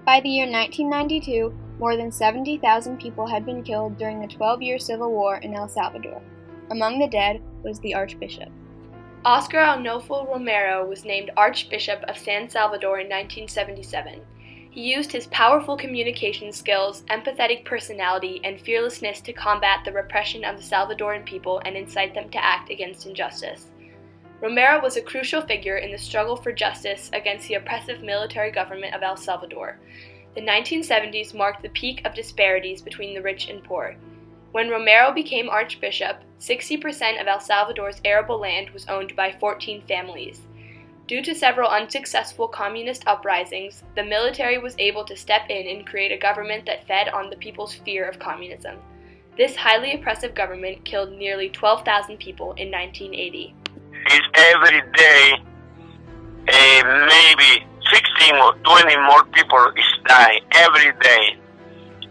By the year 1992, more than 70,000 people had been killed during the 12-year civil war in El Salvador. Among the dead was the Archbishop. Oscar Romero was named Archbishop of San Salvador in 1977. He used his powerful communication skills, empathetic personality, and fearlessness to combat the repression of the Salvadoran people and incite them to act against injustice. Romero was a crucial figure in the struggle for justice against the oppressive military government of El Salvador. The 1970s marked the peak of disparities between the rich and poor. When Romero became Archbishop, 60% of El Salvador's arable land was owned by 14 families. Due to several unsuccessful communist uprisings, the military was able to step in and create a government that fed on the people's fear of communism. This highly oppressive government killed nearly 12,000 people in 1980. It's every day, maybe 16 or 20 more people die every day.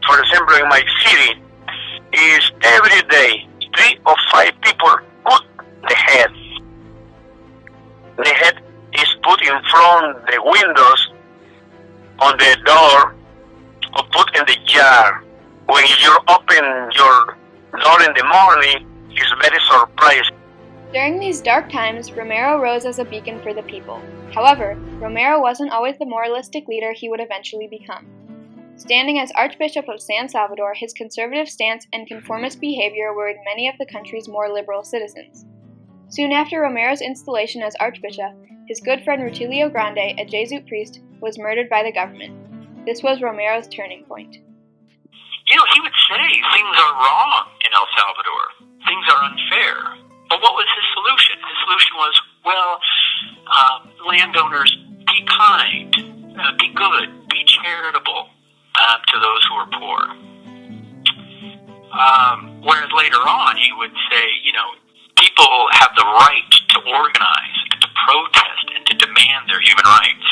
For example, in my city, is every day 3 or 5 people cut the head. The head is put in front the windows, on the door, or put in the jar. When you open your door in the morning, it's very surprising. During these dark times, Romero rose as a beacon for the people. However, Romero wasn't always the moralistic leader he would eventually become. Standing as Archbishop of San Salvador, his conservative stance and conformist behavior worried many of the country's more liberal citizens. Soon after Romero's installation as Archbishop, his good friend Rutilio Grande, a Jesuit priest, was murdered by the government. This was Romero's turning point. He would say things are wrong in El Salvador. Things are unfair. But what was his solution? His solution was, landowners, be kind, be good, be charitable to those who are poor. Whereas later on, he would say, people have the right to organize and to protest and to demand their human rights.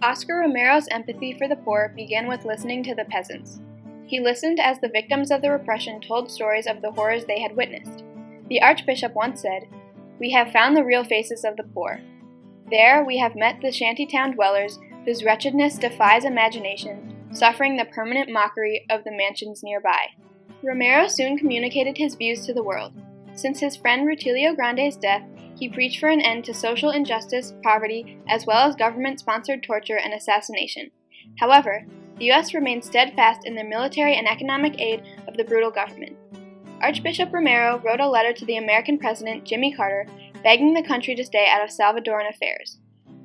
Oscar Romero's empathy for the poor began with listening to the peasants. He listened as the victims of the repression told stories of the horrors they had witnessed. The Archbishop once said, "We have found the real faces of the poor. There we have met the shantytown dwellers whose wretchedness defies imagination, suffering the permanent mockery of the mansions nearby." Romero soon communicated his views to the world. Since his friend Rutilio Grande's death, he preached for an end to social injustice, poverty, as well as government-sponsored torture and assassination. However, the U.S. remained steadfast in the military and economic aid of the brutal government. Archbishop Romero wrote a letter to the American President Jimmy Carter begging the country to stay out of Salvadoran affairs.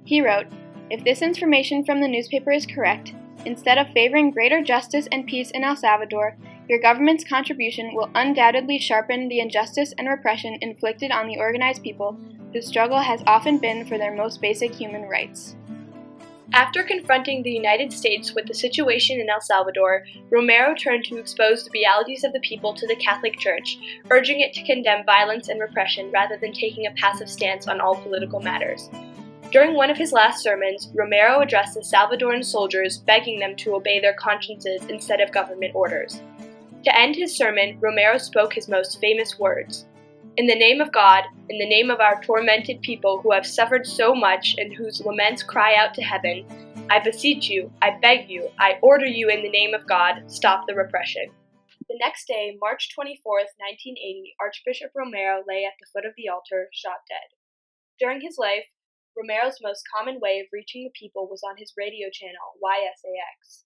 He wrote, "If this information from the newspaper is correct, instead of favoring greater justice and peace in El Salvador, your government's contribution will undoubtedly sharpen the injustice and repression inflicted on the organized people whose struggle has often been for their most basic human rights." After confronting the United States with the situation in El Salvador, Romero turned to expose the realities of the people to the Catholic Church, urging it to condemn violence and repression rather than taking a passive stance on all political matters. During one of his last sermons, Romero addressed the Salvadoran soldiers, begging them to obey their consciences instead of government orders. To end his sermon, Romero spoke his most famous words: "In the name of God, in the name of our tormented people who have suffered so much and whose laments cry out to heaven, I beseech you, I beg you, I order you in the name of God, stop the repression." The next day, March 24, 1980, Archbishop Romero lay at the foot of the altar, shot dead. During his life, Romero's most common way of reaching the people was on his radio channel, YSAX.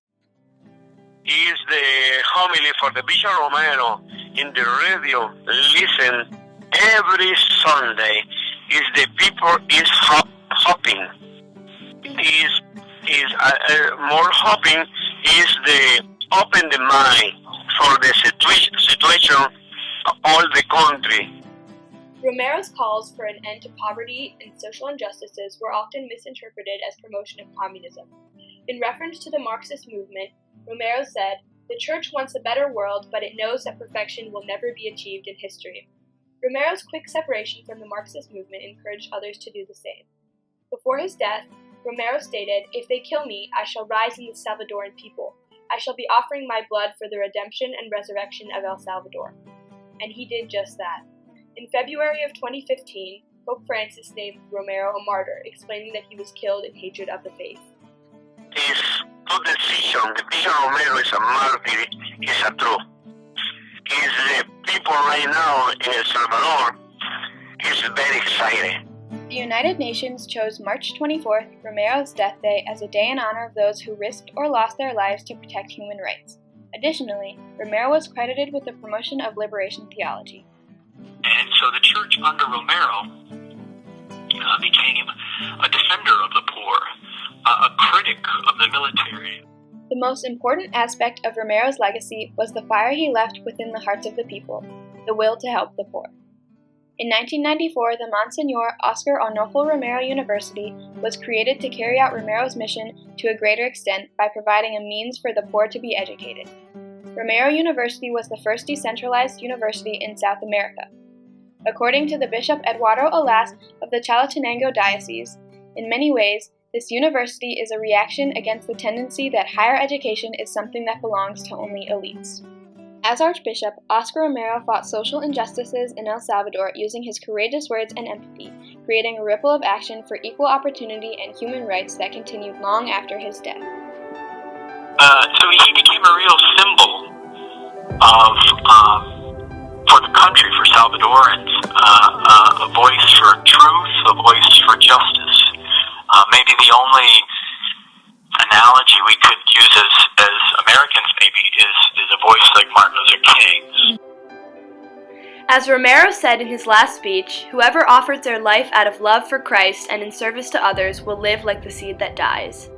Is the homily for the Bishop Romero in the radio. Listen every Sunday. Is the people is hoping. Is more hoping is the open the mind for the situation of all the country. Romero's calls for an end to poverty and social injustices were often misinterpreted as promotion of communism. In reference to the Marxist movement, Romero said, "The Church wants a better world, but it knows that perfection will never be achieved in history." Romero's quick separation from the Marxist movement encouraged others to do the same. Before his death, Romero stated, "If they kill me, I shall rise in the Salvadoran people. I shall be offering my blood for the redemption and resurrection of El Salvador." And he did just that. In February of 2015, Pope Francis named Romero a martyr, explaining that he was killed in hatred of the faith. It's good decision. The Bishop Romero is a martyr, is a truth. Is the people right now in El Salvador is very excited. The United Nations chose March 24th, Romero's death day, as a day in honor of those who risked or lost their lives to protect human rights. Additionally, Romero was credited with the promotion of liberation theology. And so the church under Romero became a defender of the poor, a critic of the military. The most important aspect of Romero's legacy was the fire he left within the hearts of the people, the will to help the poor. In 1994, the Monsignor Oscar Romero University was created to carry out Romero's mission to a greater extent by providing a means for the poor to be educated. Romero University was the first decentralized university in South America. According to the Bishop Eduardo Alas of the Chalatenango Diocese, in many ways, this university is a reaction against the tendency that higher education is something that belongs to only elites. As Archbishop, Oscar Romero fought social injustices in El Salvador using his courageous words and empathy, creating a ripple of action for equal opportunity and human rights that continued long after his death. So he became a real symbol of, for the country, for Salvadorans, a voice for truth, a voice for justice. Maybe the only analogy we could use as Americans maybe is a voice like Martin Luther King's. As Romero said in his last speech, whoever offers their life out of love for Christ and in service to others will live like the seed that dies.